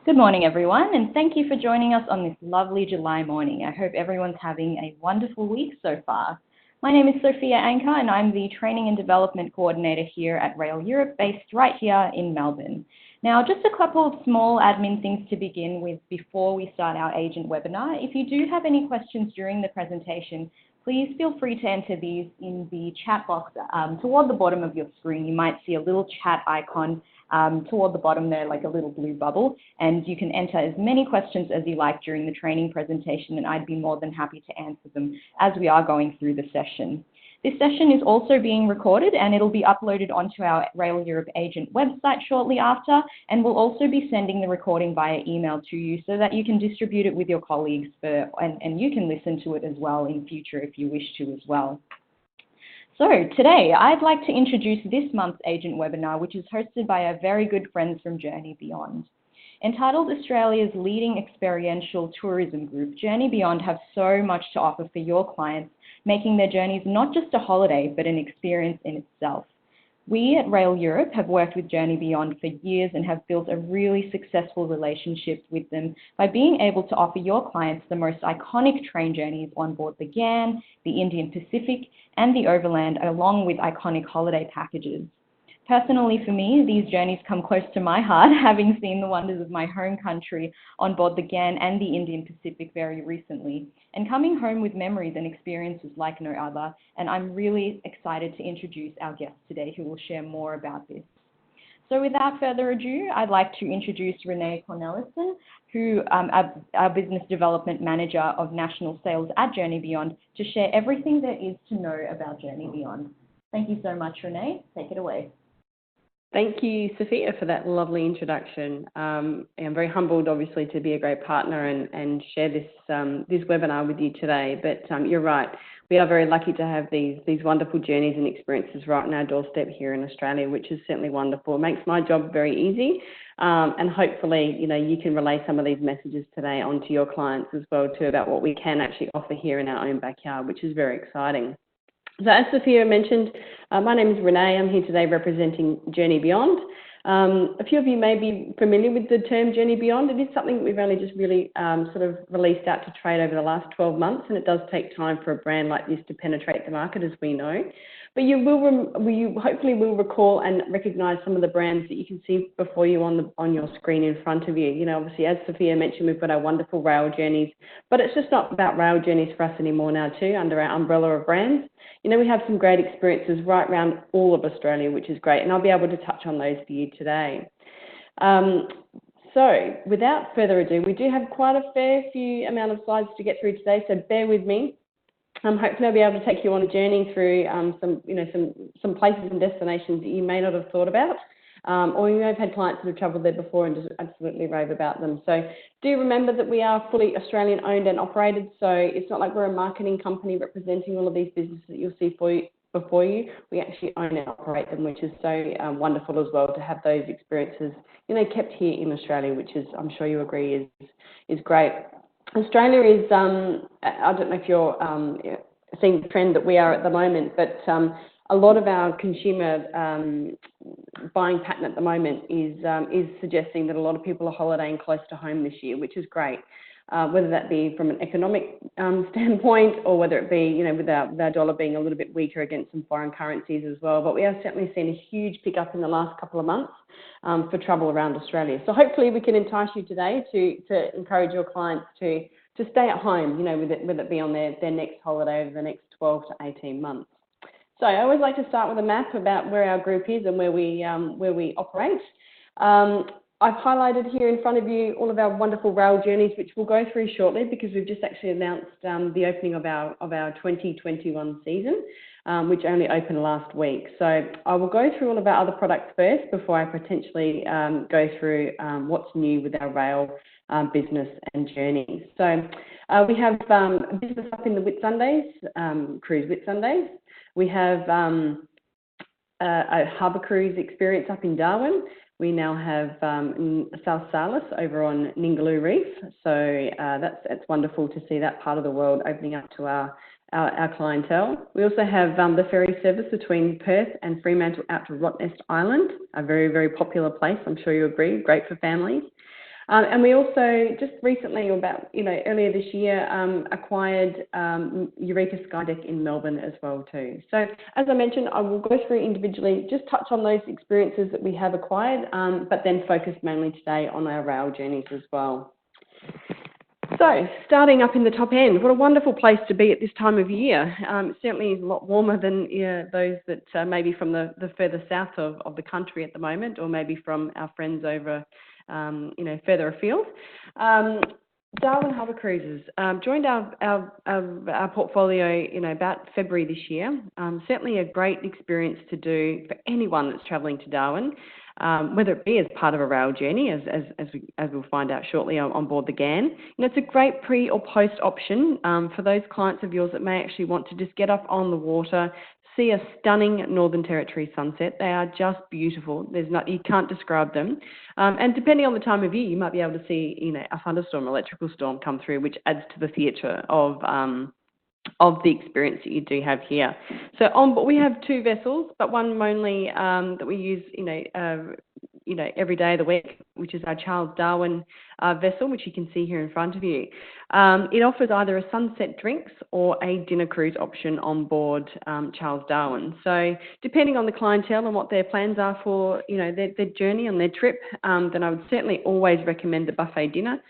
Good morning, everyone, and thank you for joining us on this lovely July morning. I hope everyone's having a wonderful week so far. My name is Sophia Anker, and I'm the Training and Development Coordinator here at Rail Europe, based right here in Melbourne. Now, just a couple of small admin things to begin with before we start our agent webinar. If you do have any questions during the presentation, please feel free to enter these in the chat box toward the bottom of your screen. You might see a little chat icon toward the bottom there, like a little blue bubble, and you can enter as many questions as you like during the training presentation, and I'd be more than happy to answer them as we are going through the session. This session is also being recorded and it'll be uploaded onto our Rail Europe agent website shortly after, and we'll also be sending the recording via email to you so that you can distribute it with your colleagues and you can listen to it as well in future if you wish to as well. So today, I'd like to introduce this month's agent webinar, which is hosted by our very good friends from Journey Beyond. Entitled Australia's leading experiential tourism group, Journey Beyond have so much to offer for your clients, making their journeys not just a holiday, but an experience in itself. We at Rail Europe have worked with Journey Beyond for years and have built a really successful relationship with them by being able to offer your clients the most iconic train journeys on board the GAN, the Indian Pacific, and the Overland, along with iconic holiday packages. Personally, for me, these journeys come close to my heart, having seen the wonders of my home country on board the GAN and the Indian Pacific very recently, and coming home with memories and experiences like no other. And I'm really excited to introduce our guests today who will share more about this. So without further ado, I'd like to introduce Renee Cornelissen, who our Business Development Manager of National Sales at Journey Beyond, to share everything there is to know about Journey Beyond. Thank you so much, Renee. Take it away. Thank you, Sophia, for that lovely introduction. I'm very humbled, obviously, to be a great partner and share this webinar with you today. But you're right, we are very lucky to have these wonderful journeys and experiences right on our doorstep here in Australia, which is certainly wonderful. It makes my job very easy, and hopefully, you can relay some of these messages today onto your clients as well too about what we can actually offer here in our own backyard, which is very exciting. So as Sophia mentioned, my name is Renee. I'm here today representing Journey Beyond. A few of you may be familiar with the term Journey Beyond. It is something that we've only just really sort of released out to trade over the last 12 months, and it does take time for a brand like this to penetrate the market, as we know. But you hopefully will recall and recognise some of the brands that you can see before you on your screen in front of you. Obviously, as Sophia mentioned, we've got our wonderful rail journeys, but it's just not about rail journeys for us anymore now too, under our umbrella of brands. We have some great experiences right around all of Australia, which is great, and I'll be able to touch on those for you today. So without further ado, we do have quite a fair few amount of slides to get through today, so bear with me. Hopefully I'll be able to take you on a journey through some places and destinations that you may not have thought about, or you may have had clients that have travelled there before and just absolutely rave about them. So do remember that we are fully Australian owned and operated, so it's not like we're a marketing company representing all of these businesses that you'll see before you. We actually own and operate them, which is so wonderful as well to have those experiences kept here in Australia, which is, I'm sure you agree, is great. Australia is, I don't know if you're seeing the trend that we are at the moment, but a lot of our consumer buying pattern at the moment is suggesting that a lot of people are holidaying close to home this year, which is great. Whether that be from an economic standpoint or whether it be, with our dollar being a little bit weaker against some foreign currencies as well. But we have certainly seen a huge pickup in the last couple of months for travel around Australia. So hopefully we can entice you today to encourage your clients to stay at home, whether it be on their next holiday over the next 12 to 18 months. So I always like to start with a map about where our group is and where we operate. I've highlighted here in front of you all of our wonderful rail journeys, which we'll go through shortly because we've just actually announced the opening of our 2021 season, which only opened last week. So I will go through all of our other products first before I potentially go through what's new with our rail business and journeys. So we have business up in the Whitsundays, cruise Whitsundays. We have a harbour cruise experience up in Darwin. We now have South Salus over on Ningaloo Reef. So it's wonderful to see that part of the world opening up to our clientele. We also have the ferry service between Perth and Fremantle out to Rottnest Island, a very, very popular place. I'm sure you agree, great for families. And we also just recently, earlier this year, acquired Eureka Skydeck in Melbourne as well too. So as I mentioned, I will go through individually, just touch on those experiences that we have acquired, but then focus mainly today on our rail journeys as well. So, starting up in the top end, what a wonderful place to be at this time of year. It certainly is a lot warmer than those that maybe from the further south of the country at the moment, or maybe from our friends over, further afield. Darwin Harbour Cruises joined our portfolio, about February this year. Certainly a great experience to do for anyone that's travelling to Darwin. Whether it be as part of a rail journey, as we'll find out shortly on board the GAN. It's a great pre or post option for those clients of yours that may actually want to just get up on the water, see a stunning Northern Territory sunset. They are just beautiful. You can't describe them. And depending on the time of year, you might be able to see, a thunderstorm, electrical storm come through, which adds to the theatre of the experience that you do have here. So we have two vessels, but one only that we use, every day of the week, which is our Charles Darwin vessel, which you can see here in front of you. It offers either a sunset drinks or a dinner cruise option on board Charles Darwin. So depending on the clientele and what their plans are for, their journey and their trip, then I would certainly always recommend the buffet dinner.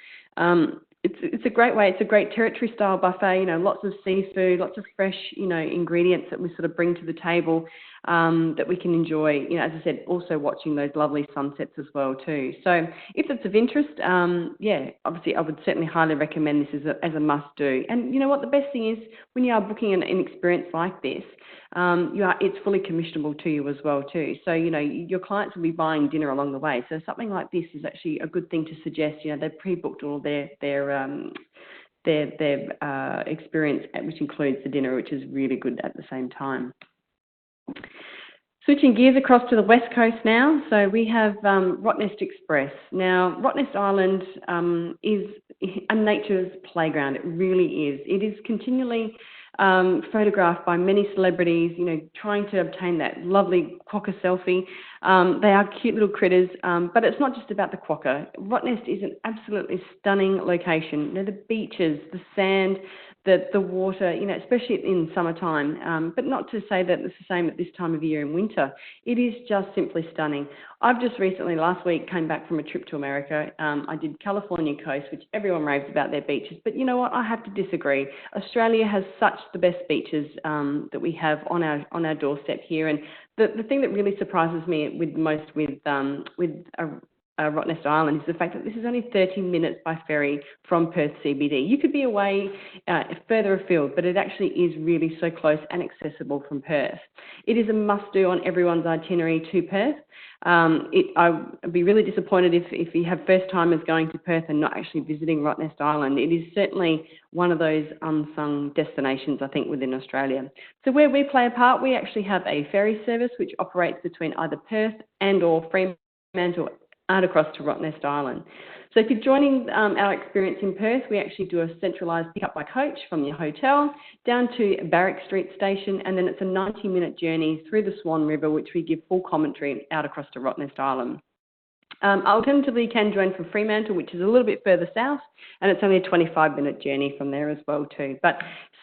It's a great way. It's a great territory style buffet. Lots of seafood, lots of fresh, ingredients that we sort of bring to the table that we can enjoy. As I said, also watching those lovely sunsets as well too. So if it's of interest, obviously I would certainly highly recommend this as a must do. And you know what? The best thing is when you are booking an experience like this, it's fully commissionable to you as well too. So your clients will be buying dinner along the way. So something like this is actually a good thing to suggest. They've pre-booked all their experience, which includes the dinner, which is really good at the same time. Switching gears across to the west coast now, so we have Rottnest Express. Now, Rottnest Island is a nature's playground. It really is. It is continually photographed by many celebrities, trying to obtain that lovely quokka selfie. They are cute little critters, but it's not just about the quokka. Rottnest is an absolutely stunning location. The beaches, the sand, the water, especially in summertime, but not to say that it's the same at this time of year in winter. It is just simply stunning. I've just recently, last week, came back from a trip to America. I did California coast, which everyone raves about their beaches, but you know what? I have to disagree. Australia has such the best beaches that we have on our doorstep here, and the thing that really surprises me with Rottnest Island is the fact that this is only 30 minutes by ferry from Perth CBD. You could be away further afield, but it actually is really so close and accessible from Perth. It is a must-do on everyone's itinerary to Perth. I'd be really disappointed if you have first-timers going to Perth and not actually visiting Rottnest Island. It is certainly one of those unsung destinations, I think, within Australia. So where we play a part, we actually have a ferry service which operates between either Perth and or Fremantle out across to Rottnest Island. So if you're joining our experience in Perth, we actually do a centralised pickup by coach from your hotel down to Barrack Street Station, and then it's a 90-minute journey through the Swan River, which we give full commentary out across to Rottnest Island. Alternatively, you can join from Fremantle, which is a little bit further south, and it's only a 25-minute journey from there as well too. But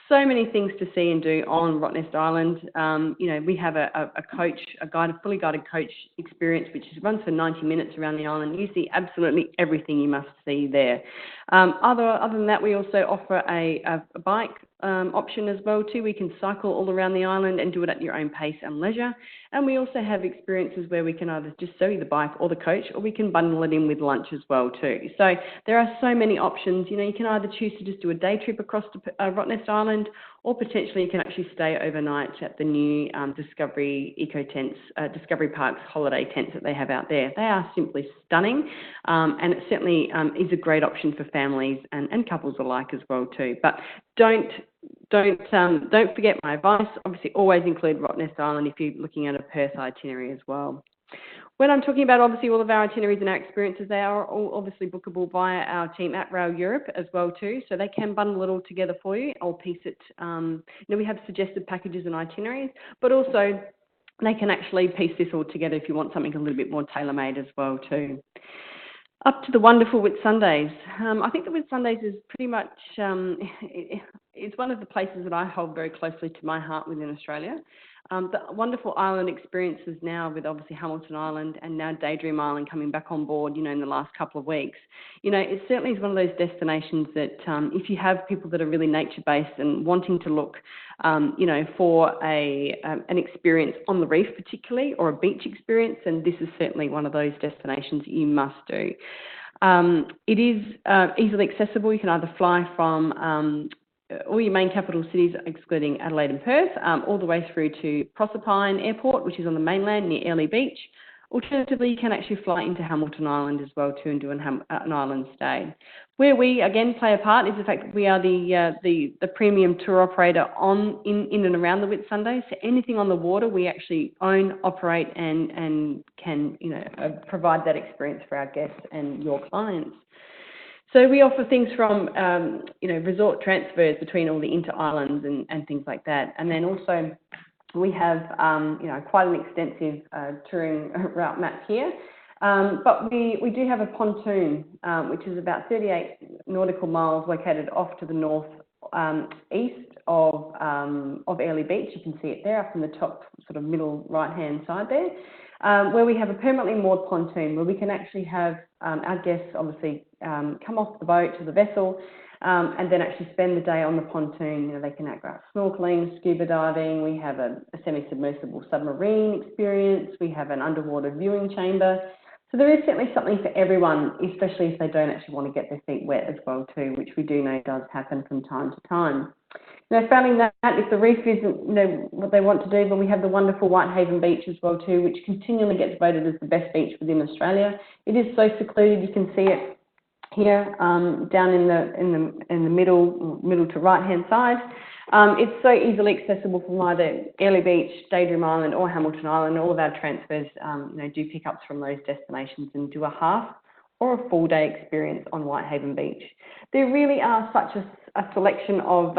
so many things to see and do on Rottnest Island. We have a fully guided coach experience, which runs for 90 minutes around the island. You see absolutely everything you must see there. Other than that, we also offer a bike option as well too. We can cycle all around the island and do it at your own pace and leisure. And we also have experiences where we can either just sell you the bike or the coach, or we can bundle it in with lunch as well too. So there are so many options. You can either choose to just do a day trip across to Rottnest Island, or potentially you can actually stay overnight at the new Discovery Eco Tents, Discovery Parks holiday tents that they have out there. They are simply stunning, and it certainly is a great option for families and couples alike as well too. But don't forget my advice. Obviously, always include Rottnest Island if you're looking at a Perth itinerary as well. When I'm talking about obviously all of our itineraries and our experiences, they are all obviously bookable via our team at Rail Europe as well too, so they can bundle it all together for you or piece it. We have suggested packages and itineraries, but also they can actually piece this all together if you want something a little bit more tailor-made as well too. Up to the wonderful Whitsundays. I think the Whitsundays is pretty much, it's one of the places that I hold very closely to my heart within Australia. The wonderful island experiences now with obviously Hamilton Island and now Daydream Island coming back on board, in the last couple of weeks. It certainly is one of those destinations that if you have people that are really nature-based and wanting to look, for an experience on the reef particularly, or a beach experience, then this is certainly one of those destinations that you must do. It is easily accessible. You can either fly from all your main capital cities, excluding Adelaide and Perth, all the way through to Proserpine Airport, which is on the mainland near Airlie Beach. Alternatively, you can actually fly into Hamilton Island as well too and do an island stay. Where we again play a part is the fact that we are the premium tour operator in and around the Whitsundays. So anything on the water, we actually own, operate, and can provide that experience for our guests and your clients. So we offer things from, resort transfers between all the inter-islands and things like that. And then also we have, quite an extensive touring route map here. But we do have a pontoon, which is about 38 nautical miles located off to the north east of Airlie Beach. You can see it there up in the top sort of middle right-hand side there. Where we have a permanently moored pontoon where we can actually have our guests obviously come off the boat to the vessel and then actually spend the day on the pontoon. They can go out snorkeling, scuba diving. We have a semi-submersible submarine experience. We have an underwater viewing chamber. So there is certainly something for everyone, especially if they don't actually want to get their feet wet as well too, which we do know does happen from time to time. Failing that, if the reef isn't, what they want to do, then we have the wonderful Whitehaven Beach as well too, which continually gets voted as the best beach within Australia. It is so secluded. You can see it here down in the middle to right hand side. It's so easily accessible from either Airlie Beach, Daydream Island, or Hamilton Island. All of our transfers, do pickups from those destinations and do a half or a full day experience on Whitehaven Beach. There really are such a selection of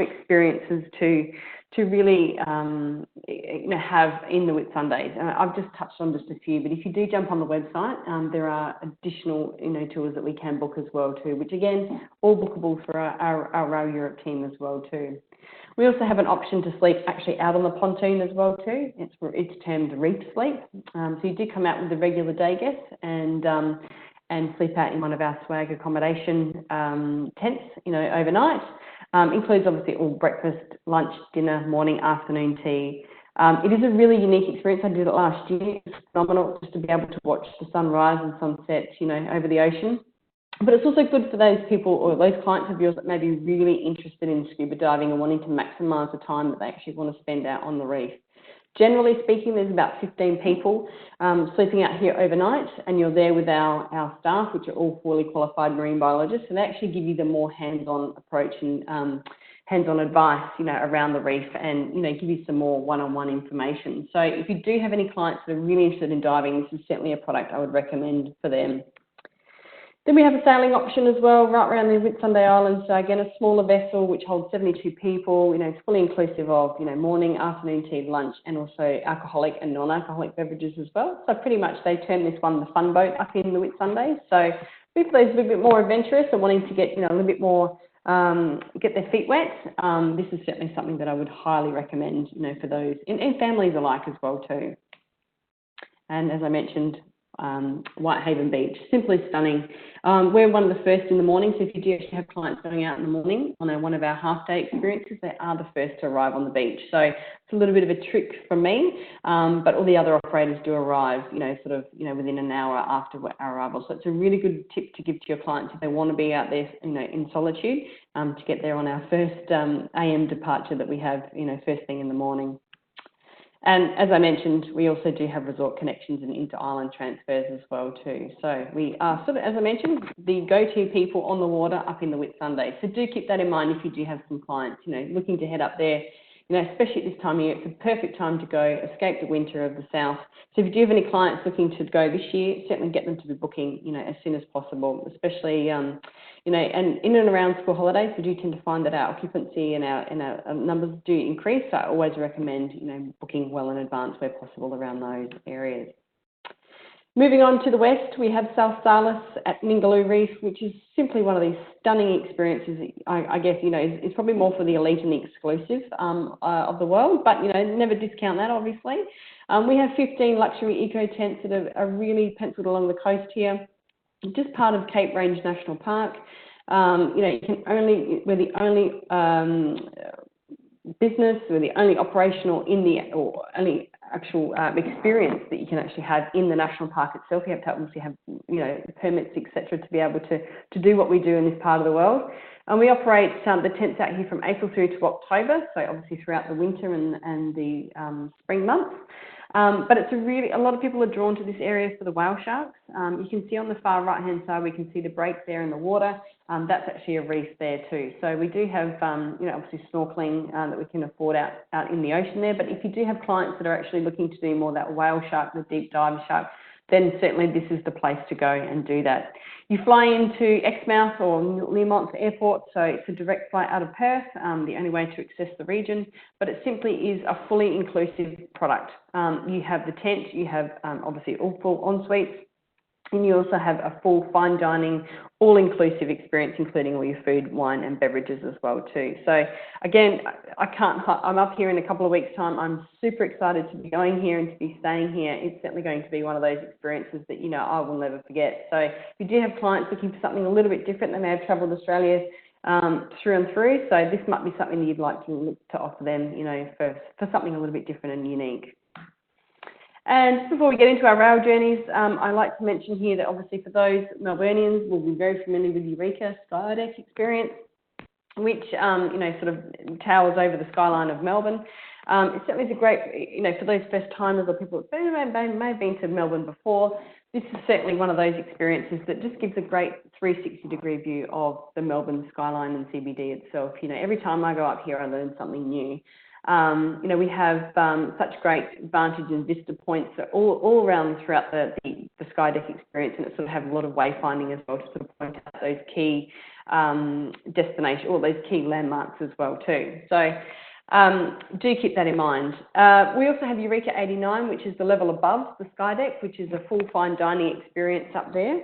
experiences to really have in the Whitsundays. I've just touched on just a few, but if you do jump on the website, there are additional tours that we can book as well too, which again all bookable for our Rail Europe team as well too. We also have an option to sleep actually out on the pontoon as well too. It's termed reef sleep. So you do come out with the regular day guests and sleep out in one of our swag accommodation tents, overnight. Includes obviously all breakfast, lunch, dinner, morning, afternoon tea. It is a really unique experience. I did it last year. It's phenomenal just to be able to watch the sunrise and sunset, over the ocean. But it's also good for those people or those clients of yours that may be really interested in scuba diving and wanting to maximise the time that they actually want to spend out on the reef. Generally speaking, there's about 15 people sleeping out here overnight, and you're there with our staff, which are all fully qualified marine biologists, and they actually give you the more hands-on approach and hands-on advice, around the reef and, give you some more one-on-one information. So if you do have any clients that are really interested in diving, this is certainly a product I would recommend for them. Then we have a sailing option as well, right around the Whitsunday Islands. So again, a smaller vessel which holds 72 people. It's fully inclusive of, morning, afternoon tea, lunch, and also alcoholic and non-alcoholic beverages as well. So pretty much they term this one the fun boat up in the Whitsundays. So for those a little bit more adventurous and wanting to get, a little bit more, get their feet wet, this is certainly something that I would highly recommend, for those and families alike as well too. And as I mentioned, Whitehaven Beach, simply stunning. We're one of the first in the morning, so if you do actually have clients going out in the morning on one of our half-day experiences, they are the first to arrive on the beach. So it's a little bit of a trick from me, but all the other operators do arrive, within an hour after our arrival. So it's a really good tip to give to your clients if they want to be out there, in solitude, to get there on our first AM departure that we have, first thing in the morning. And as I mentioned, we also do have resort connections and inter-island transfers as well too. So we are as I mentioned, the go-to people on the water up in the Whitsundays. So do keep that in mind if you do have some clients, looking to head up there. Especially at this time of year, it's a perfect time to go, escape the winter of the south. So if you do have any clients looking to go this year, certainly get them to be booking, as soon as possible, especially, and in and around school holidays, we do tend to find that our occupancy and our numbers do increase. So I always recommend, booking well in advance where possible around those areas. Moving on to the west, we have South Salus at Ningaloo Reef, which is simply one of these stunning experiences. I guess, it's probably more for the elite and the exclusive of the world, but, never discount that, obviously. We have 15 luxury eco tents that are really penciled along the coast here, just part of Cape Range National Park. We're the only business, we're the only operational only actual experience that you can actually have in the national park itself. You have to obviously have, permits, etc., to be able to do what we do in this part of the world. And we operate the tents out here from April through to October, so obviously throughout the winter and the spring months. But it's a lot of people are drawn to this area for the whale sharks. You can see on the far right-hand side, we can see the break there in the water. That's actually a reef there too. So we do have, obviously snorkeling that we can afford out in the ocean there. But if you do have clients that are actually looking to do more of that whale shark, the deep dive shark, then certainly this is the place to go and do that. You fly into Exmouth or Learmonth Airport, so it's a direct flight out of Perth, the only way to access the region, but it simply is a fully inclusive product. You have the tent, you have obviously all full en-suites, and you also have a full fine dining, all-inclusive experience, including all your food, wine and beverages as well too. So again, I'm up here in a couple of weeks' time. I'm super excited to be going here and to be staying here. It's certainly going to be one of those experiences that, I will never forget. So if you do have clients looking for something a little bit different, they may have travelled Australia through and through. So this might be something that you'd like to look to offer them, for something a little bit different and unique. And just before we get into our rail journeys, I like to mention here that obviously for those Melburnians will be very familiar with Eureka Skydeck experience, which, sort of towers over the skyline of Melbourne. It certainly is a great, for those first timers or people that may have been to Melbourne before, this is certainly one of those experiences that just gives a great 360-degree view of the Melbourne skyline and CBD itself. Every time I go up here, I learn something new. We have such great vantage and vista points all around throughout the Skydeck experience, and it sort of have a lot of wayfinding as well to sort of point out those key destinations, all those key landmarks as well too. So do keep that in mind. We also have Eureka 89, which is the level above the Skydeck, which is a full fine dining experience up there.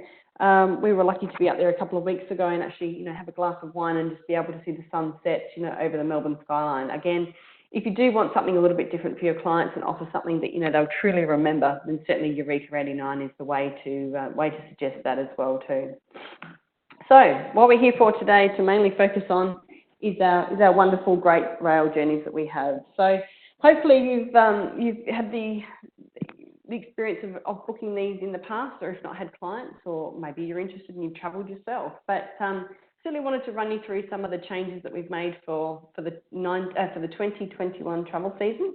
We were lucky to be up there a couple of weeks ago and actually, have a glass of wine and just be able to see the sunset, over the Melbourne skyline. Again, if you do want something a little bit different for your clients and offer something that, they'll truly remember, then certainly Eureka 89 is the way to suggest that as well too. So what we're here for today to mainly focus on is our wonderful, great rail journeys that we have. So hopefully you've had the experience of booking these in the past, or if not had clients, or maybe you're interested and you've travelled yourself. But certainly wanted to run you through some of the changes that we've made for the 2021 travel season.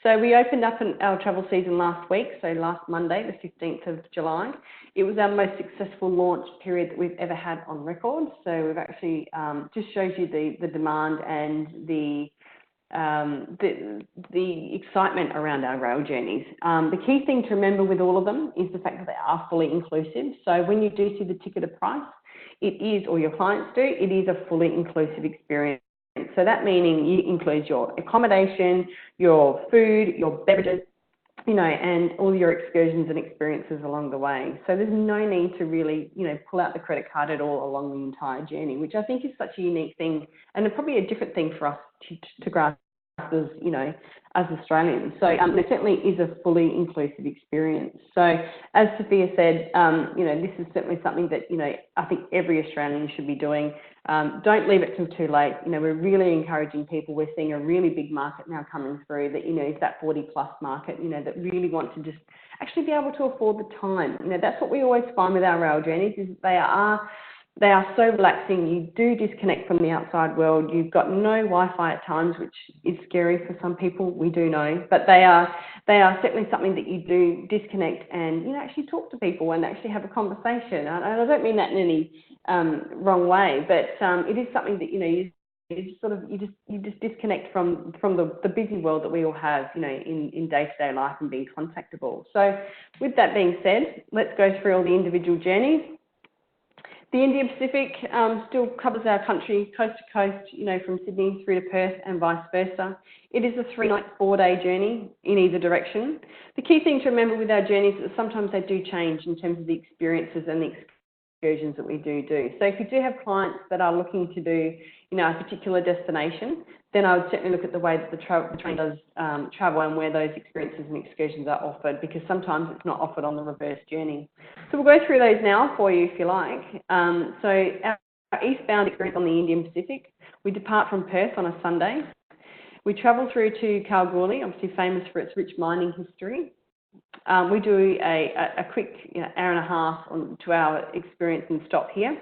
So we opened up our travel season last week, so last Monday, the 15th of July. It was our most successful launch period that we've ever had on record. So we've actually just shows you the demand and the excitement around our rail journeys. The key thing to remember with all of them is the fact that they are fully inclusive. So when you do see the ticketed price, it is, or your clients do, it is a fully inclusive experience. So that meaning it includes your accommodation, your food, your beverages, and all your excursions and experiences along the way. So there's no need to really, pull out the credit card at all along the entire journey, which I think is such a unique thing and probably a different thing for us to grasp as, as Australians. So there certainly is a fully inclusive experience. So as Sophia said, this is certainly something that, I think every Australian should be doing. Don't leave it till too late. We're really encouraging people. We're seeing a really big market now coming through that, is that 40+ market, that really want to just actually be able to afford the time. That's what we always find with our rail journeys is they are so relaxing. You do disconnect from the outside world. You've got no Wi-Fi at times, which is scary for some people, we do know, but they are certainly something that you do disconnect and, actually talk to people and actually have a conversation. And I don't mean that in any wrong way, but it is something that, you just disconnect from the busy world that we all have, in day-to-day life and being contactable. So with that being said, let's go through all the individual journeys. The Indian Pacific still covers our country coast to coast, you know, from Sydney through to Perth and vice versa. It is a 3-night, 4-day journey in either direction. The key thing to remember with our journeys is that sometimes they do change in terms of the experiences and the excursions that we do. So if you do have clients that are looking to do, you know, a particular destination, then I would certainly look at the way that the train does travel and where those experiences and excursions are offered, because sometimes it's not offered on the reverse journey. So we'll go through those now for you if you like. So our eastbound experience on the Indian Pacific, we depart from Perth on a Sunday. We travel through to Kalgoorlie, obviously famous for its rich mining history. We do a quick, you know, hour and a half on 2-hour experience and stop here.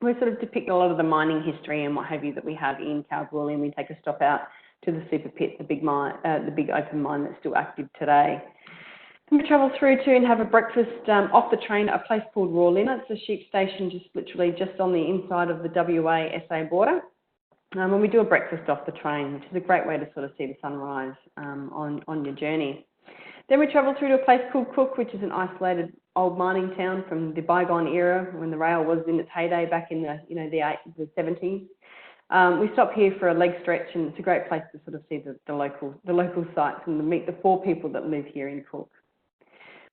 We sort of depict a lot of the mining history and what have you that we have in Kalgoorlie, and we take a stop out to the super pit, the big open mine that's still active today. And we travel through to and have a breakfast off the train at a place called Rawlinna. It's a sheep station literally just on the inside of the WA-SA border. And we do a breakfast off the train, which is a great way to sort of see the sunrise on your journey. Then we travel through to a place called Cook, which is an isolated old mining town from the bygone era when the rail was in its heyday back in the 70s. We stop here for a leg stretch, and it's a great place to sort of see the local sites and to meet the 4 people that live here in Cook.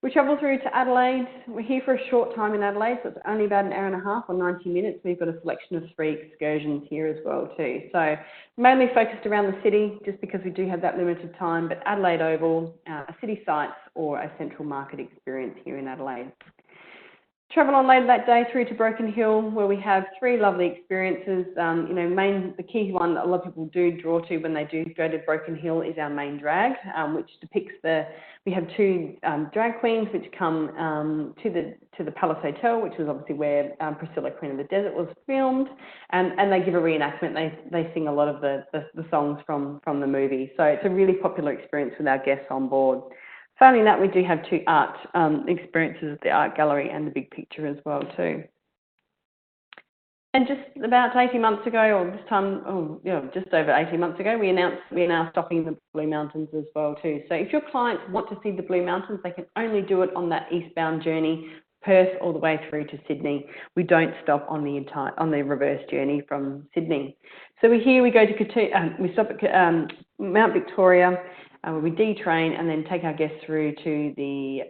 We travel through to Adelaide. We're here for a short time in Adelaide, so it's only about an hour and a half or 90 minutes. We've got a selection of 3 excursions here as well too. So mainly focused around the city, just because we do have that limited time, but Adelaide Oval, a city sites or a central market experience here in Adelaide. Travel on later that day through to Broken Hill, where we have 3 lovely experiences. The key one that a lot of people do draw to when they do go to Broken Hill is our main drag, which depicts we have 2 drag queens which come to the Palace Hotel, which is obviously where Priscilla, Queen of the Desert was filmed, and they give a reenactment. They sing a lot of the songs from the movie. So it's a really popular experience with our guests on board. Failing that, we do have 2 art experiences at the Art Gallery and the Big Picture as well too. And just about 18 months ago, or just over 18 months ago, we announced we're now stopping the Blue Mountains as well too. So if your clients want to see the Blue Mountains, they can only do it on that eastbound journey, Perth all the way through to Sydney. We don't stop on the reverse journey from Sydney. So we go to we stop at Mount Victoria. Where we detrain and then take our guests through to the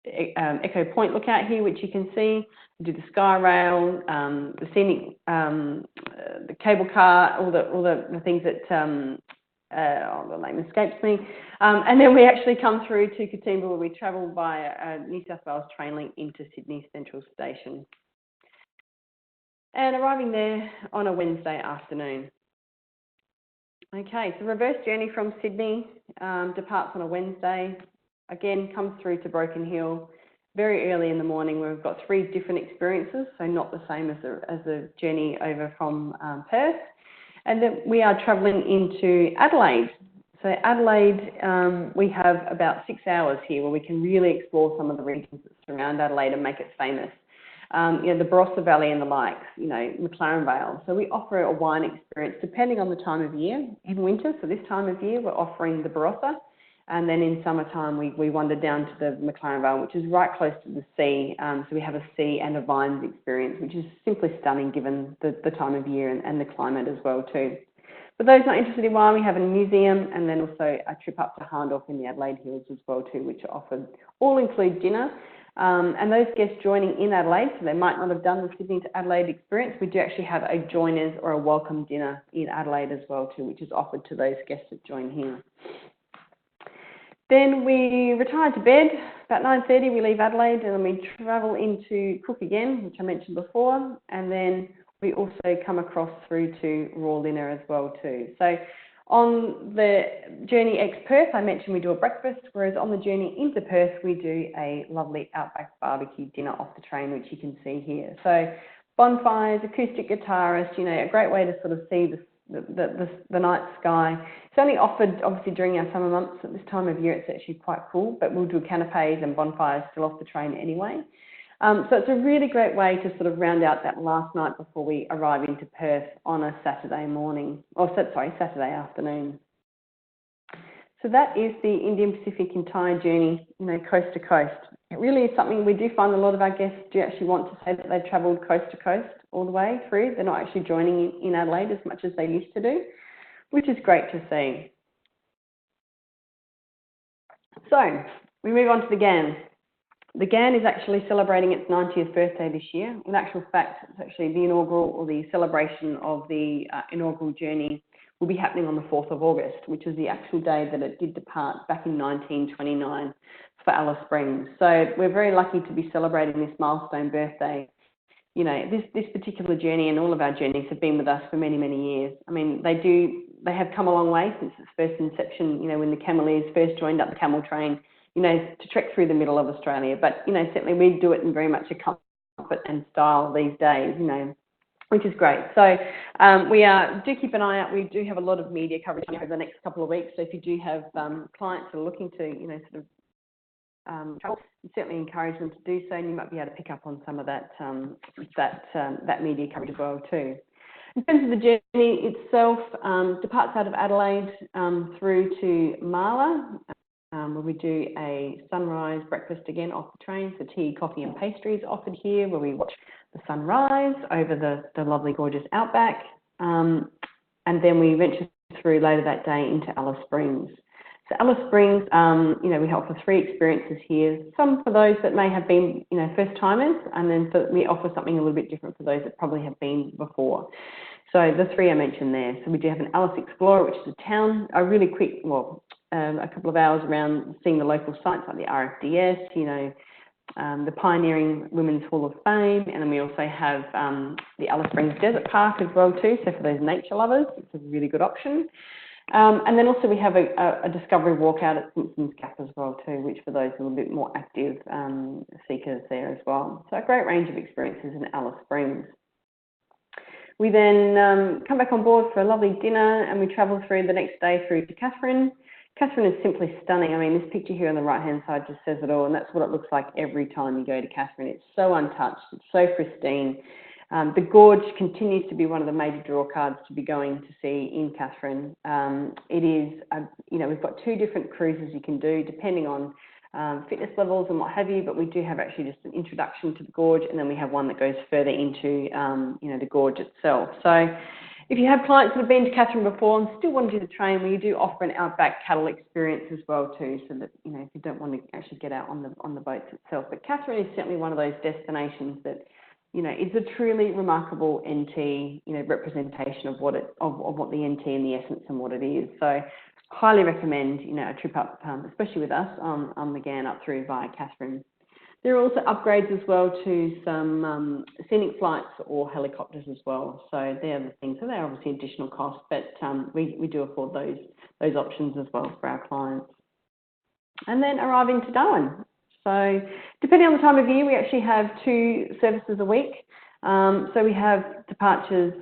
Echo Point lookout here, which you can see. We do the Sky Rail, the scenic, the cable car, all the things that the name escapes me. And then we actually come through to Katoomba, where we travel via New South Wales train link into Sydney Central Station. And arriving there on a Wednesday afternoon. Okay, so reverse journey from Sydney departs on a Wednesday, again comes through to Broken Hill very early in the morning, where we've got 3 different experiences, so not the same as the journey over from Perth. And then we are travelling into Adelaide. So Adelaide, we have about 6 hours here where we can really explore some of the regions that surround Adelaide and make it famous. The Barossa Valley and the likes, McLaren Vale. So we offer a wine experience depending on the time of year. In winter, so this time of year, we're offering the Barossa. And then in summertime, we wander down to the McLaren Vale, which is right close to the sea. So we have a sea and a vines experience, which is simply stunning given the time of year and the climate as well too. For those not interested in wine, we have a museum and then also a trip up to Hahndorf in the Adelaide Hills as well too, which are offered. All include dinner. And those guests joining in Adelaide, so they might not have done the Sydney to Adelaide experience, we do actually have a joiners or a welcome dinner in Adelaide as well too, which is offered to those guests that join here. Then we retire to bed. About 9:30 we leave Adelaide and then we travel into Cook again, which I mentioned before, and then we also come across through to Rawlinna as well too. So on the journey ex-Perth, I mentioned we do a breakfast, whereas on the journey into Perth, we do a lovely outback barbecue dinner off the train, which you can see here. So bonfires, acoustic guitarists, a great way to sort of see the night sky. It's only offered, obviously, during our summer months. At this time of year, it's actually quite cool, but we'll do canapes and bonfires still off the train anyway. So it's a really great way to sort of round out that last night before we arrive into Perth on a Saturday afternoon. So that is the Indian Pacific entire journey, coast to coast. It really is something we do find a lot of our guests do actually want to say that they've travelled coast to coast all the way through. They're not actually joining in Adelaide as much as they used to do, which is great to see. So we move on to the GAN. The GAN is actually celebrating its 90th birthday this year. In actual fact, it's actually the inaugural or the celebration of the inaugural journey will be happening on the 4th of August, which is the actual day that it did depart back in 1929 for Alice Springs. So we're very lucky to be celebrating this milestone birthday. You know, this particular journey and all of our journeys have been with us for many, many years. I mean, they have come a long way since its first inception, you know, when the Cameleers first joined up the camel train, you know, to trek through the middle of Australia. But, you know, certainly we do it in very much a comfort and style these days, you know, which is great. So do keep an eye out. We do have a lot of media coverage over the next couple of weeks. So if you do have clients that are looking to, you know, sort of travel, certainly encourage them to do so, and you might be able to pick up on some of that media coverage as well too. In terms of the journey itself, departs out of Adelaide through to Marla, where we do a sunrise breakfast again off the train. So tea, coffee and pastries offered here, where we watch the sunrise over the lovely, gorgeous outback. And then we venture through later that day into Alice Springs. So Alice Springs, you know, we offer 3 experiences here. Some for those that may have been, you know, first timers, and then we offer something a little bit different for those that probably have been before. So the 3 I mentioned there. So we do have an Alice Explorer, which is a town, a really quick, a couple of hours around seeing the local sites like the RFDS, you know, the Pioneering Women's Hall of Fame, and then we also have the Alice Springs Desert Park as well too. So for those nature lovers, it's a really good option. And then also we have a discovery walk out at Simpsons Gap as well too, which for those who are a bit more active seekers there as well. So a great range of experiences in Alice Springs. We then come back on board for a lovely dinner, and we travel through the next day through to Katherine. Katherine is simply stunning. I mean, this picture here on the right-hand side just says it all, and that's what it looks like every time you go to Katherine. It's so untouched, it's so pristine. The gorge continues to be one of the major draw cards to be going to see in Katherine. It is, you know, we've got 2 different cruises you can do depending on fitness levels and what have you, but we do have actually just an introduction to the gorge, and then we have one that goes further into, you know, the gorge itself. So if you have clients that have been to Katherine before and still want to do the train, we do offer an outback cattle experience as well too, so that, you know, if you don't want to actually get out on the boats itself. But Katherine is certainly one of those destinations that, you know, is a truly remarkable NT, you know, representation of what the NT and the essence and what it is. So highly recommend, you know, a trip up, especially with us on the GAN up through via Katherine. There are also upgrades as well to some scenic flights or helicopters as well. So they're the things. So they're obviously additional costs, but we do afford those options as well for our clients. And then arriving to Darwin. So depending on the time of year, we actually have 2 services a week. So we have departures,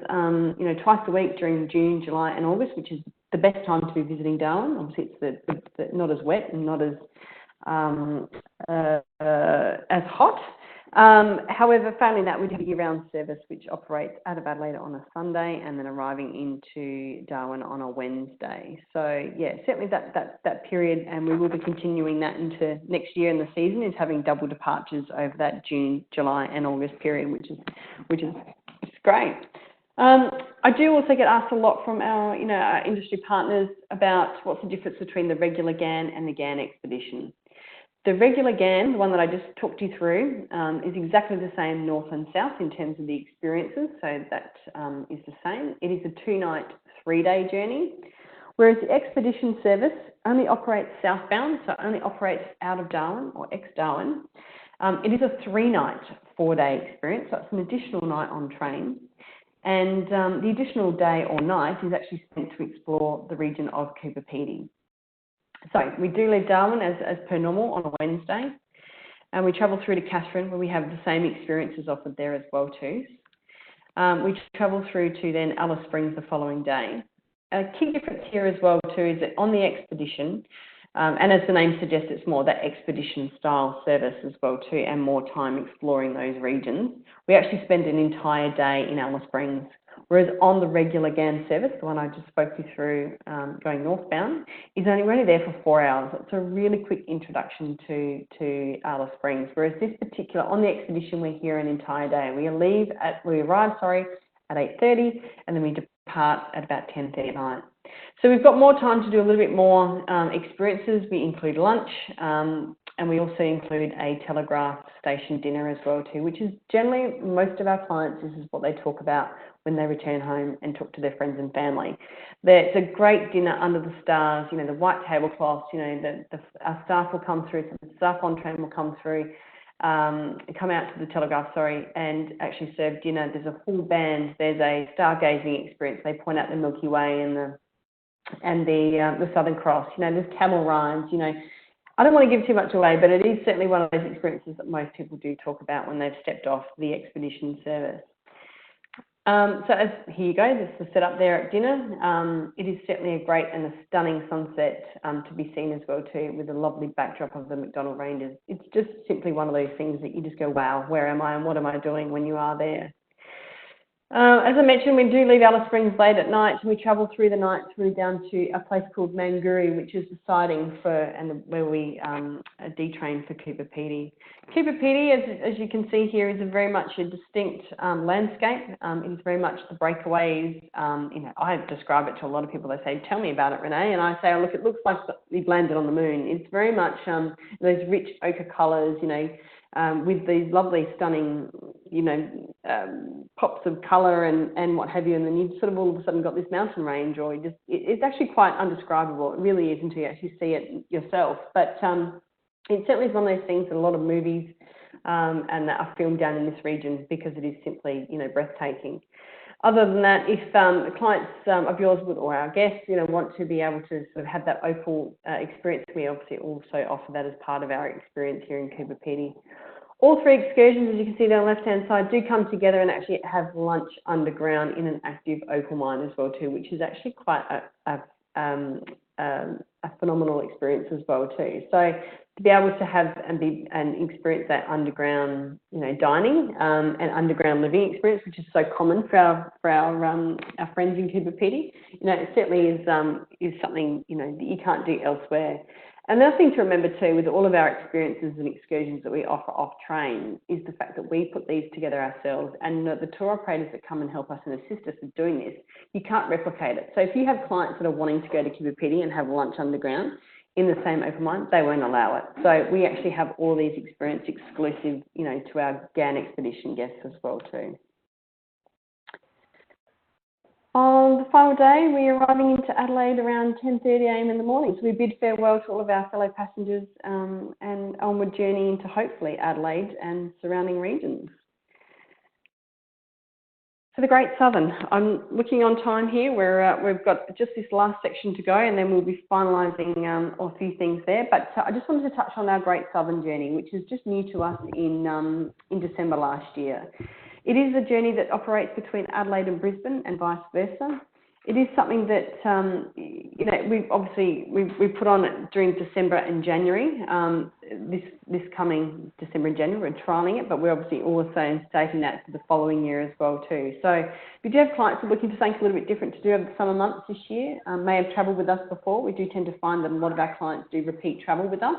you know, twice a week during June, July and August, which is the best time to be visiting Darwin. Obviously, it's not as wet and not as hot. However, failing that, we do a year-round service which operates out of Adelaide on a Sunday and then arriving into Darwin on a Wednesday. So yeah, certainly that period, and we will be continuing that into next year in the season, is having double departures over that June, July and August period, which is great. I do also get asked a lot from our, you know, our industry partners about what's the difference between the regular GAN and the GAN expedition. The regular GAN, the one that I just talked you through, is exactly the same north and south in terms of the experiences, so that is the same. It is a 2-night, 3-day journey, whereas the expedition service only operates southbound, so only operates out of Darwin or ex-Darwin. It is a 3-night, 4-day experience, so it's an additional night on train. And the additional day or night is actually spent to explore the region of Coober Pedy. So we do leave Darwin as per normal on a Wednesday, and we travel through to Katherine, where we have the same experiences offered there as well too. We travel through to then Alice Springs the following day. A key difference here as well too is that on the expedition, and as the name suggests, it's more that expedition style service as well too, and more time exploring those regions. We actually spend an entire day in Alice Springs Whereas on the regular GAN service, the one I just spoke you through going northbound, we're only there for 4 hours. It's a really quick introduction to Alice Springs. Whereas this particular, on the expedition, we're here an entire day. We arrive at 8:30, and then we depart at about 10:30 at night. So we've got more time to do a little bit more experiences. We include lunch, and we also include a telegraph station dinner as well too, which is generally, most of our clients, this is what they talk about when they return home and talk to their friends and family. It's a great dinner under the stars, you know, the white tablecloths, you know, our staff will come through, some staff on train will come through, come out to the telegraph, and actually serve dinner. There's a full band, there's a stargazing experience. They point out the Milky Way and the Southern Cross, you know, there's camel rides, you know. I don't want to give too much away, but it is certainly one of those experiences that most people do talk about when they've stepped off the expedition service. Here you go, this is the setup there at dinner. It is certainly a great and a stunning sunset to be seen as well too, with a lovely backdrop of the Macdonald Ranges. It's just simply one of those things that you just go, wow, where am I and what am I doing when you are there? As I mentioned, we do leave Alice Springs late at night, and we travel through the night through down to a place called Manguru, which is the siding where we detrain for Coober Pedy. Coober Pedy, as you can see here, is very much a distinct landscape. It is very much the breakaways. You know, I describe it to a lot of people. They say, "Tell me about it, Renee," and I say, "Oh, look, it looks like we've landed on the moon." It's very much those rich ochre colours, you know. With these lovely, stunning, you know, pops of colour and what have you, and then you've sort of all of a sudden got this mountain range, or it's actually quite undescribable. It really is until you actually see it yourself. But it certainly is one of those things that a lot of movies and that are filmed down in this region because it is simply, you know, breathtaking. Other than that, if clients of yours would, or our guests, you know, want to be able to sort of have that opal experience, we obviously also offer that as part of our experience here in Coober Pedy. All 3 excursions, as you can see down the left-hand side, do come together and actually have lunch underground in an active opal mine as well too, which is actually quite a phenomenal experience as well too. So to be able to have and experience that underground, you know, dining and underground living experience, which is so common for our friends in Coober Pedy, you know, it certainly is something, you know, that you can't do elsewhere. Another thing to remember too, with all of our experiences and excursions that we offer off train, is the fact that we put these together ourselves, and the tour operators that come and help us and assist us in doing this, you can't replicate it. So if you have clients that are wanting to go to Coober Pedy and have lunch underground in the same open mine, they won't allow it. So we actually have all these experiences exclusive, you know, to our GAN expedition guests as well too. On the final day, we're arriving into Adelaide around 10:30 a.m. in the morning. So we bid farewell to all of our fellow passengers and onward journey into hopefully Adelaide and surrounding regions. So the Great Southern, I'm looking on time here. We've got just this last section to go, and then we'll be finalising a few things there. But I just wanted to touch on our Great Southern journey, which is just new to us in December last year. It is a journey that operates between Adelaide and Brisbane and vice versa. It is something that, you know, we've put on it during December and January. This coming December and January, we're trialling it, but we're obviously also stating that for the following year as well too. So if you do have clients who are looking for something a little bit different to do over the summer months this year, may have travelled with us before, we do tend to find that a lot of our clients do repeat travel with us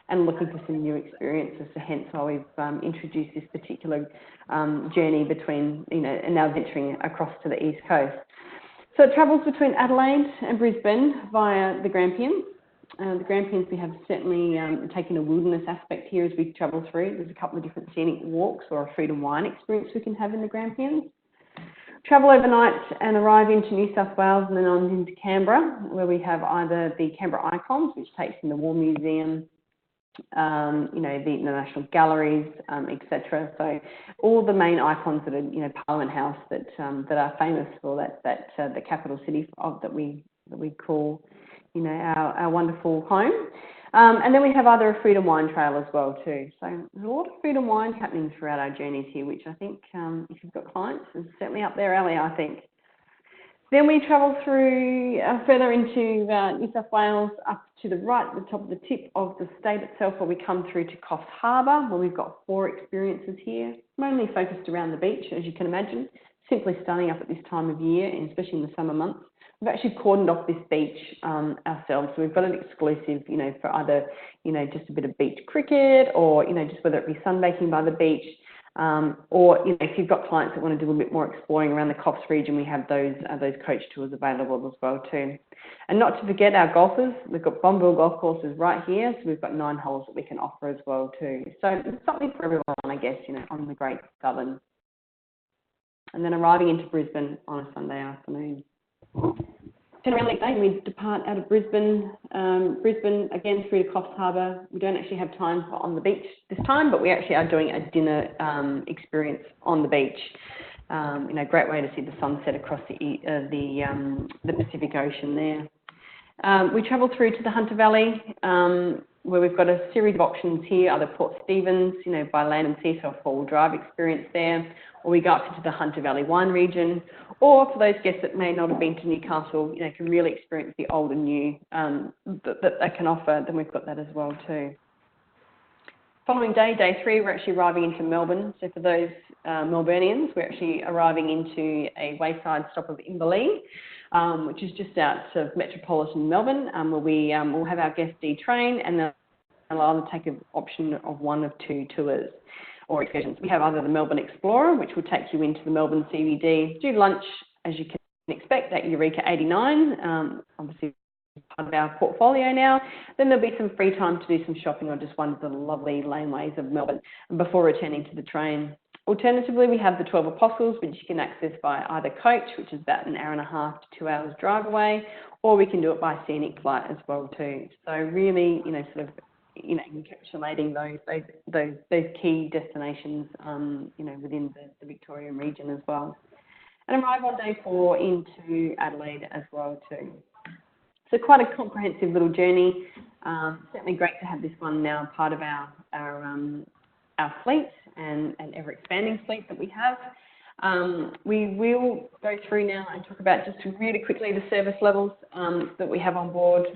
and looking for some new experiences. So hence why we've introduced this particular journey between, you know, and now venturing across to the East Coast. So it travels between Adelaide and Brisbane via the Grampians. The Grampians, we have certainly taken a wilderness aspect here as we travel through. There's a couple of different scenic walks or a food and wine experience we can have in the Grampians. Travel overnight and arrive into New South Wales and then on into Canberra, where we have either the Canberra Icons, which takes in the War Museum, you know, the National Galleries, etc. So all the main icons that are, you know, Parliament House that are famous for the capital city that we call, you know, our wonderful home. And then we have either a food and wine trail as well too. So there's a lot of food and wine happening throughout our journeys here, which I think if you've got clients, is certainly up their alley, I think. Then we travel through further into New South Wales, up to the right, the top of the tip of the state itself, where we come through to Coffs Harbour, where we've got 4 experiences here, mainly focused around the beach, as you can imagine. simply starting up at this time of year, and especially in the summer months. We've actually cordoned off this beach ourselves, so we've got it exclusive, for either, just a bit of beach cricket or, just whether it be sunbaking by the beach, or, if you've got clients that want to do a bit more exploring around the Coffs region, we have those coach tours available as well too. And not to forget our golfers, we've got Bombville Golf Courses right here, so we've got 9 holes that we can offer as well too. So it's something for everyone, I guess, on the Great Southern. And then arriving into Brisbane on a Sunday afternoon. Turn around that day, we depart out of Brisbane, again through to Coffs Harbour. We don't actually have time on the beach this time, but we actually are doing a dinner experience on the beach. Great way to see the sunset across the Pacific Ocean there. We travel through to the Hunter Valley, where we've got a series of options here, either Port Stephens, by land and sea, so a 4-wheel drive experience there, or we go up into the Hunter Valley wine region, or for those guests that may not have been to Newcastle, can really experience the old and new that can offer, then we've got that as well too. Following day, day 3, we're actually arriving into Melbourne. So for those Melburnians, we're actually arriving into a wayside stop of Inverleigh, which is just out of metropolitan Melbourne, where we will have our guests detrain and they'll allow them to take an option of 1 of 2 tours or excursions. We have either the Melbourne Explorer, which will take you into the Melbourne CBD, do lunch, as you can expect, at Eureka 89, obviously part of our portfolio now. Then there'll be some free time to do some shopping or just one of the lovely laneways of Melbourne before returning to the train. Alternatively, we have the 12 Apostles, which you can access by either coach, which is about an hour and a half to 2 hours drive away, or we can do it by scenic flight as well too. So really, encapsulating those key destinations, within the Victorian region as well. And arrive on day 4 into Adelaide as well too. So quite a comprehensive little journey. Certainly great to have this one now part of our fleet and ever expanding fleet that we have. We will go through now and talk about just really quickly the service levels that we have on board.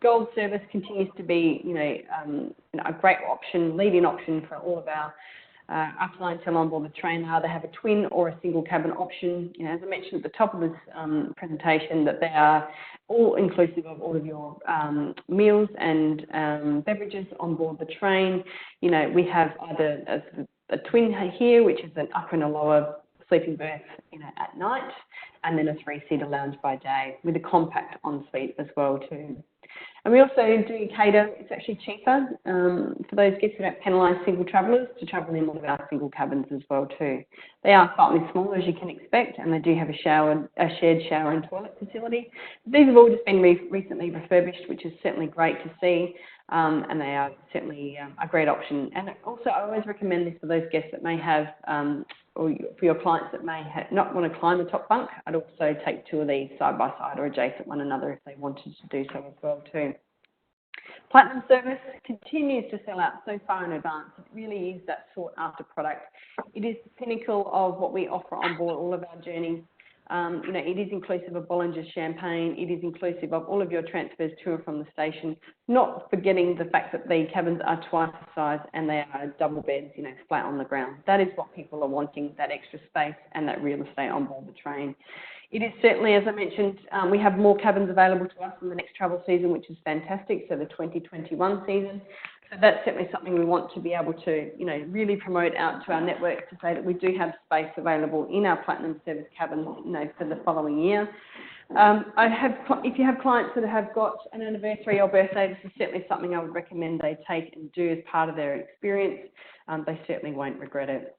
Gold service continues to be, a great option, leading option for all of our clientele on board the train. They either have a twin or a single cabin option. As I mentioned at the top of this presentation, that they are all inclusive of all of your meals and beverages on board the train. We have either a twin here, which is an upper and a lower sleeping berth, at night, and then a 3-seater lounge by day with a compact ensuite as well too. And we also do cater. It's actually cheaper for those guests who don't penalise single travellers to travel in one of our single cabins as well too. They are slightly smaller, as you can expect, and they do have a shared shower and toilet facility. These have all just been recently refurbished, which is certainly great to see, and they are certainly a great option. And also, I always recommend this for those guests that may have, or for your clients that may not want to climb the top bunk. I'd also take 2 of these side by side or adjacent one another if they wanted to do so as well too. Platinum service continues to sell out so far in advance. It really is that sought after product. It is the pinnacle of what we offer on board all of our journeys. It is inclusive of Bollinger's champagne. It is inclusive of all of your transfers to and from the station, not forgetting the fact that the cabins are twice the size and they are double beds, flat on the ground. That is what people are wanting, that extra space and that real estate on board the train. It is certainly, as I mentioned, we have more cabins available to us in the next travel season, which is fantastic, so the 2021 season. So that's certainly something we want to be able to, really promote out to our network to say that we do have space available in our Platinum service cabins, for the following year. If you have clients that have got an anniversary or birthday, this is certainly something I would recommend they take and do as part of their experience. They certainly won't regret it.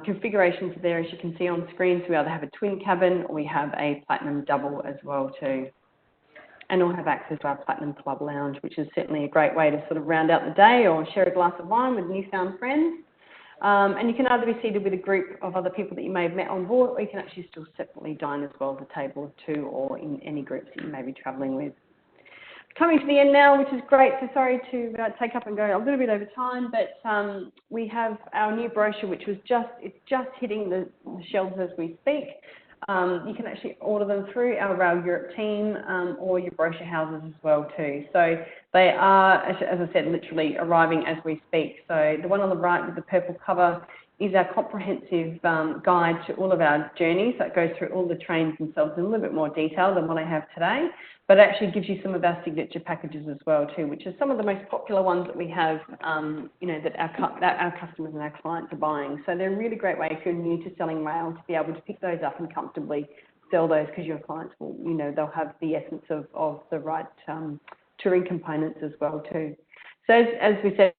Configurations are there, as you can see on screen, so we either have a twin cabin or we have a Platinum double as well too. And we'll have access to our Platinum Club Lounge, which is certainly a great way to sort of round out the day or share a glass of wine with newfound friends. And you can either be seated with a group of other people that you may have met on board, or you can actually still separately dine as well at a table of 2 or in any groups that you may be travelling with. Coming to the end now, which is great, so sorry to take up and go a little bit over time, but we have our new brochure, which was it's just hitting the shelves as we speak. You can actually order them through our Rail Europe team or your brochure houses as well too. So they are, as I said, literally arriving as we speak. So the one on the right with the purple cover is our comprehensive guide to all of our journeys that goes through all the trains themselves in a little bit more detail than what I have today, but it actually gives you some of our signature packages as well too, which are some of the most popular ones that we have, that our customers and our clients are buying. So they're a really great way if you're new to selling rail to be able to pick those up and comfortably sell those, because your clients will, they'll have the essence of the right touring components as well too. So as we said,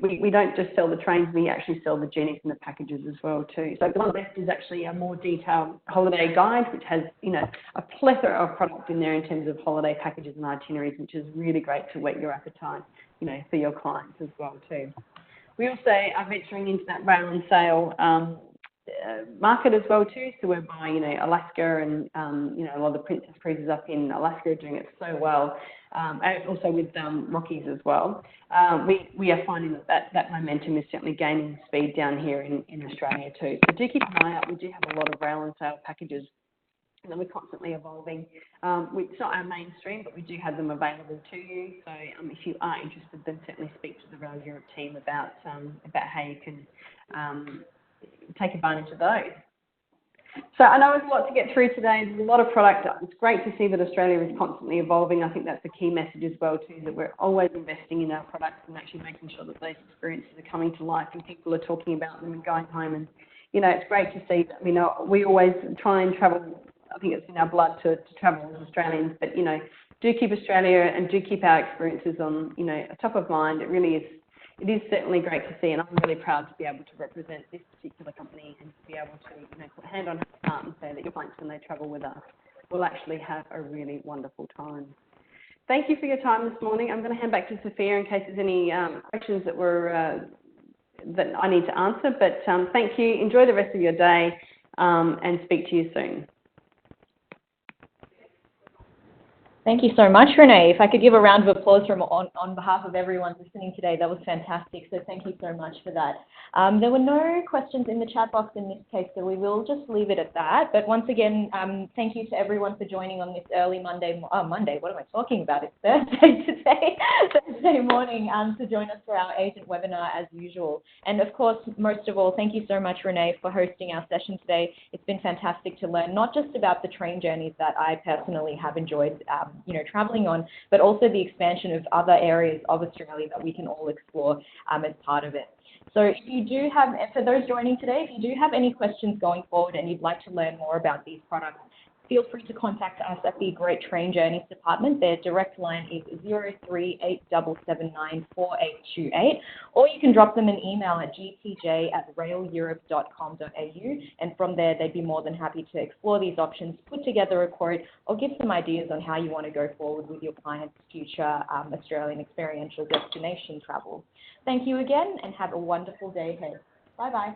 we don't just sell the trains, we actually sell the journeys and the packages as well too. So the one left is actually a more detailed holiday guide, which has, a plethora of product in there in terms of holiday packages and itineraries, which is really great to whet your appetite, for your clients as well too. We also are venturing into that rail and sail market as well too. So we're buying, Alaska and, a lot of the Princess Cruises up in Alaska are doing it so well. And also with Rockies as well. We are finding that momentum is certainly gaining speed down here in Australia too. So do keep an eye out. We do have a lot of rail and sail packages and we're constantly evolving. It's not our mainstream, but we do have them available to you. So if you are interested, then certainly speak to the Rail Europe team about how you can take advantage of those. So I know there's a lot to get through today. There's a lot of product. It's great to see that Australia is constantly evolving. I think that's a key message as well too, that we're always investing in our products and actually making sure that those experiences are coming to life and people are talking about them and going home. And, it's great to see that, we always try and travel. I think it's in our blood to travel as Australians, but, do keep Australia and do keep our experiences on, top of mind. It is certainly great to see, and I'm really proud to be able to represent this particular company and to be able to, put hand on heart and say that your clients, when they travel with us, will actually have a really wonderful time. Thank you for your time this morning. I'm going to hand back to Sophia in case there's any questions that I need to answer. But thank you. Enjoy the rest of your day, and speak to you soon. Thank you so much, Renee. If I could give a round of applause on behalf of everyone listening today, that was fantastic. So thank you so much for that. There were no questions in the chat box in this case, so we will just leave it at that. But once again, thank you to everyone for joining on this early Monday, what am I talking about? It's Thursday today, Thursday morning, to join us for our agent webinar as usual. And of course, most of all, thank you so much, Renee, for hosting our session today. It's been fantastic to learn not just about the train journeys that I personally have enjoyed traveling on, but also the expansion of other areas of Australia that we can all explore as part of it. So if you do have, for those joining today, if you do have any questions going forward and you'd like to learn more about these products, feel free to contact us at the Great Train Journeys Department. Their direct line is 0387794828, or you can drop them an email at gtj@raileurope.com.au, and from there they'd be more than happy to explore these options, put together a quote, or give some ideas on how you want to go forward with your client's future Australian experiential destination travel. Thank you again, and have a wonderful day ahead. Bye-bye.